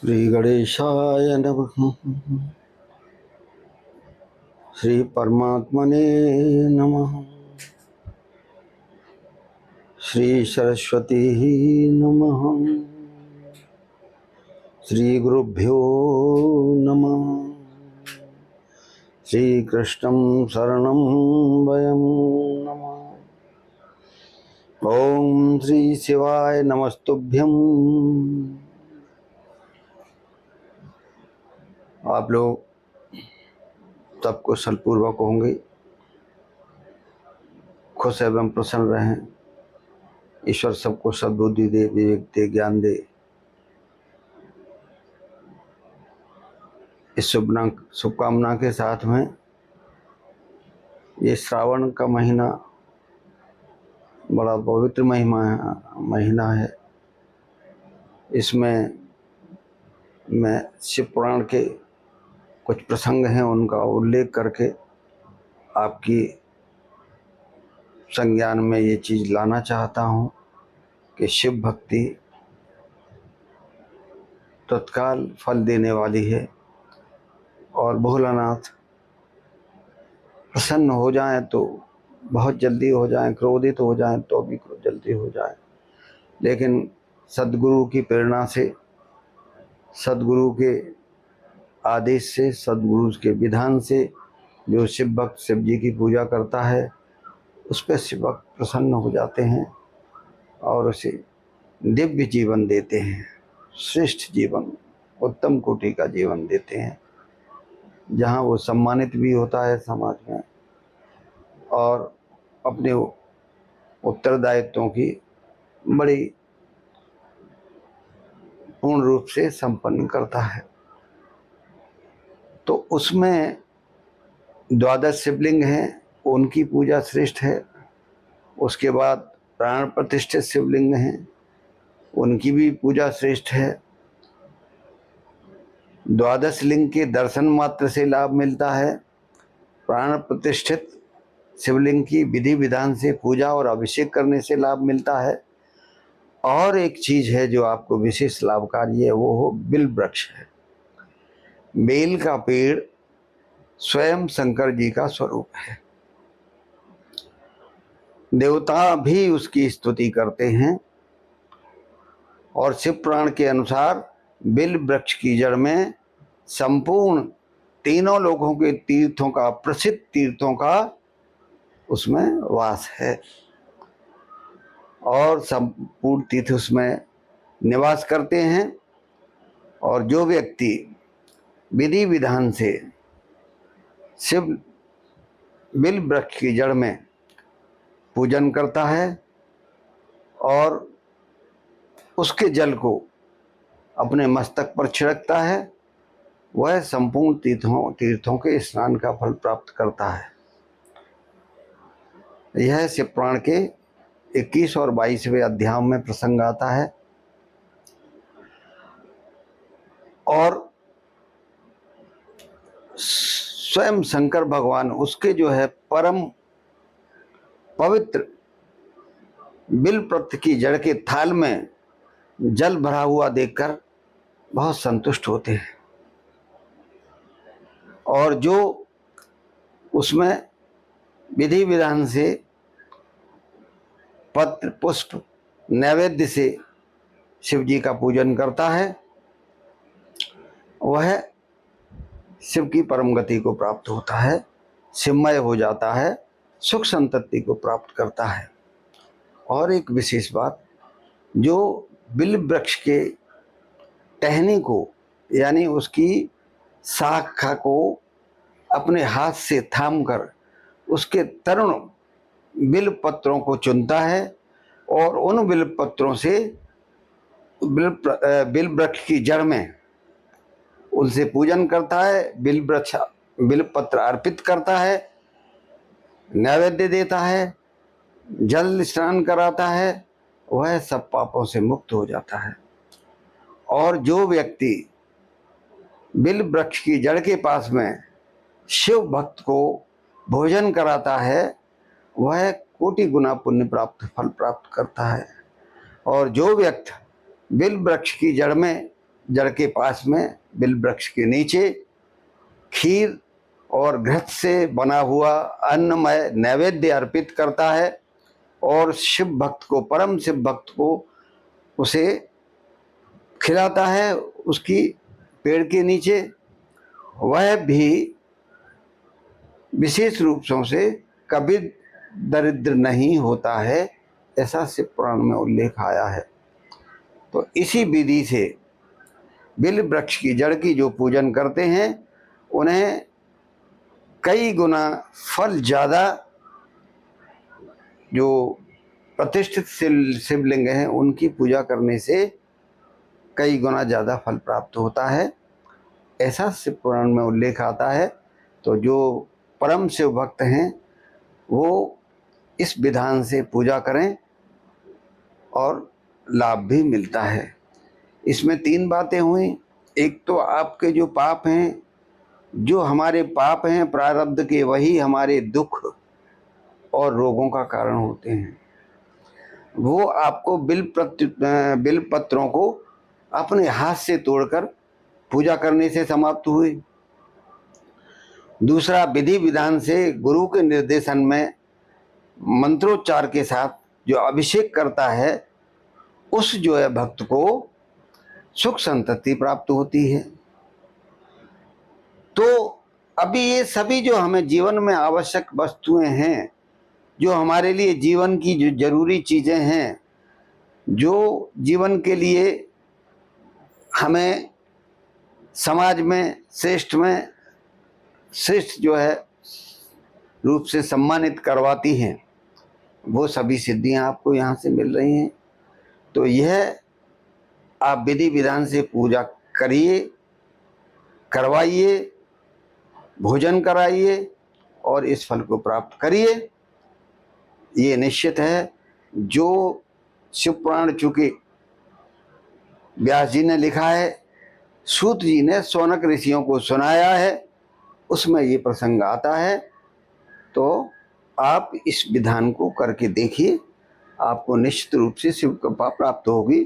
श्री गणेशाय नमः। श्री परमात्मने नमः। श्री सरस्वती नमः। श्री गुरुभ्यो नमः। श्री कृष्णं शरणं वयं नमः। ओम श्री शिवाय नमस्तुभ्यं। आप लोग तब कुशल पूर्वक होंगे, खुश एवं प्रसन्न रहें। ईश्वर सबको सद्बुद्धि दे, विवेक दे, ज्ञान दे। इस शुभकामना के साथ में ये श्रावण का महीना बड़ा पवित्र महीना है। इसमें मैं शिव पुराण के कुछ प्रसंग हैं, उनका उल्लेख करके आपकी संज्ञान में ये चीज़ लाना चाहता हूँ कि शिव भक्ति तत्काल फल देने वाली है और भोलानाथ प्रसन्न हो जाएं तो बहुत जल्दी हो जाएं, क्रोधित हो जाएं तो भी जल्दी हो जाएं। लेकिन सद्गुरु की प्रेरणा से, सद्गुरु के आदेश से, सद्गुरु के विधान से जो शिव भक्त शिव जी की पूजा करता है उस पर शिव भक्त प्रसन्न हो जाते हैं और उसे दिव्य जीवन देते हैं, श्रेष्ठ जीवन, उत्तम कोटि का जीवन देते हैं, जहाँ वो सम्मानित भी होता है समाज में और अपने उत्तरदायित्वों की बड़ी पूर्ण रूप से संपन्न करता है। तो उसमें 12 शिवलिंग हैं, उनकी पूजा श्रेष्ठ है। उसके बाद प्राण प्रतिष्ठित शिवलिंग हैं, उनकी भी पूजा श्रेष्ठ है। 12 लिंग के दर्शन मात्र से लाभ मिलता है। प्राण प्रतिष्ठित शिवलिंग की विधि विधान से पूजा और अभिषेक करने से लाभ मिलता है। और एक चीज है जो आपको विशेष लाभकारी है, वो हो बिल वृक्ष है। बेल का पेड़ स्वयं शंकर जी का स्वरूप है। देवता भी उसकी स्तुति करते हैं और शिव पुराण के अनुसार बिल वृक्ष की जड़ में संपूर्ण तीनों लोगों के तीर्थों का, प्रसिद्ध तीर्थों का उसमें वास है और संपूर्ण तीर्थ उसमें निवास करते हैं। और जो व्यक्ति विधि विधान से शिव बिल वृक्ष की जड़ में पूजन करता है और उसके जल को अपने मस्तक पर छिड़कता है, वह संपूर्ण तीर्थों के स्नान का फल प्राप्त करता है। यह शिव पुराण के 21 और 22वें अध्याय में प्रसंग आता है। और स्वयं शंकर भगवान उसके जो है परम पवित्र बिलपत्र की जड़ के थाल में जल भरा हुआ देखकर बहुत संतुष्ट होते हैं और जो उसमें विधि विधान से पत्र पुष्प नैवेद्य से शिव जी का पूजन करता है, वह शिव की परम गति को प्राप्त होता है, शिवमय हो जाता है, सुख संतति को प्राप्त करता है। और एक विशेष बात, जो बिल वृक्ष के टहनी को यानी उसकी शाखा को अपने हाथ से थामकर उसके तरुण बिल पत्रों को चुनता है और उन बिल पत्रों से बिल वृक्ष की जड़ में उनसे पूजन करता है, बिल पत्र अर्पित करता है, नैवेद्य देता है, जल स्नान कराता है, वह सब पापों से मुक्त हो जाता है। और जो व्यक्ति बिल वृक्ष की जड़ के पास में शिव भक्त को भोजन कराता है, वह कोटि गुना पुण्य प्राप्त फल प्राप्त करता है। और जो व्यक्ति बिल वृक्ष की जड़ में जड़ के पास में बिल वृक्ष के नीचे खीर और घृत से बना हुआ अन्नमय नैवेद्य अर्पित करता है और शिव भक्त को, परम शिव भक्त को उसे खिलाता है उसकी पेड़ के नीचे। वह भी विशेष रूप से कभी दरिद्र नहीं होता है, ऐसा शिव पुराण में उल्लेख आया है। तो इसी विधि से बिल वृक्ष की जड़ की जो पूजन करते हैं उन्हें कई गुना फल ज़्यादा, जो प्रतिष्ठित शिवलिंग हैं उनकी पूजा करने से कई गुना ज़्यादा फल प्राप्त होता है, ऐसा शिव पुराण में उल्लेख आता है। तो जो परम शिव भक्त हैं वो इस विधान से पूजा करें और लाभ भी मिलता है। इसमें 3 बातें हुई। एक तो आपके जो पाप हैं, जो हमारे पाप हैं प्रारब्ध के, वही हमारे दुख और रोगों का कारण होते हैं। वो आपको बिल पत्रों को अपने हाथ से तोड़कर पूजा करने से समाप्त हुए। दूसरा, विधि विधान से गुरु के निर्देशन में मंत्रोच्चार के साथ जो अभिषेक करता है उस जो है भक्त को सुख संतति प्राप्त होती है। तो अभी ये सभी जो हमें जीवन में आवश्यक वस्तुएं हैं, जो हमारे लिए जीवन की जो जरूरी चीजें हैं, जो जीवन के लिए हमें समाज में श्रेष्ठ जो है रूप से सम्मानित करवाती हैं, वो सभी सिद्धियां आपको यहाँ से मिल रही हैं। तो यह आप विधि विधान से पूजा करिए, करवाइए, भोजन कराइए और इस फल को प्राप्त करिए। ये निश्चित है। जो शिव पुराण चूंकि व्यास जी ने लिखा है, सूत जी ने शौनक ऋषियों को सुनाया है, उसमें ये प्रसंग आता है। तो आप इस विधान को करके देखिए, आपको निश्चित रूप से शिव कृपा प्राप्त होगी।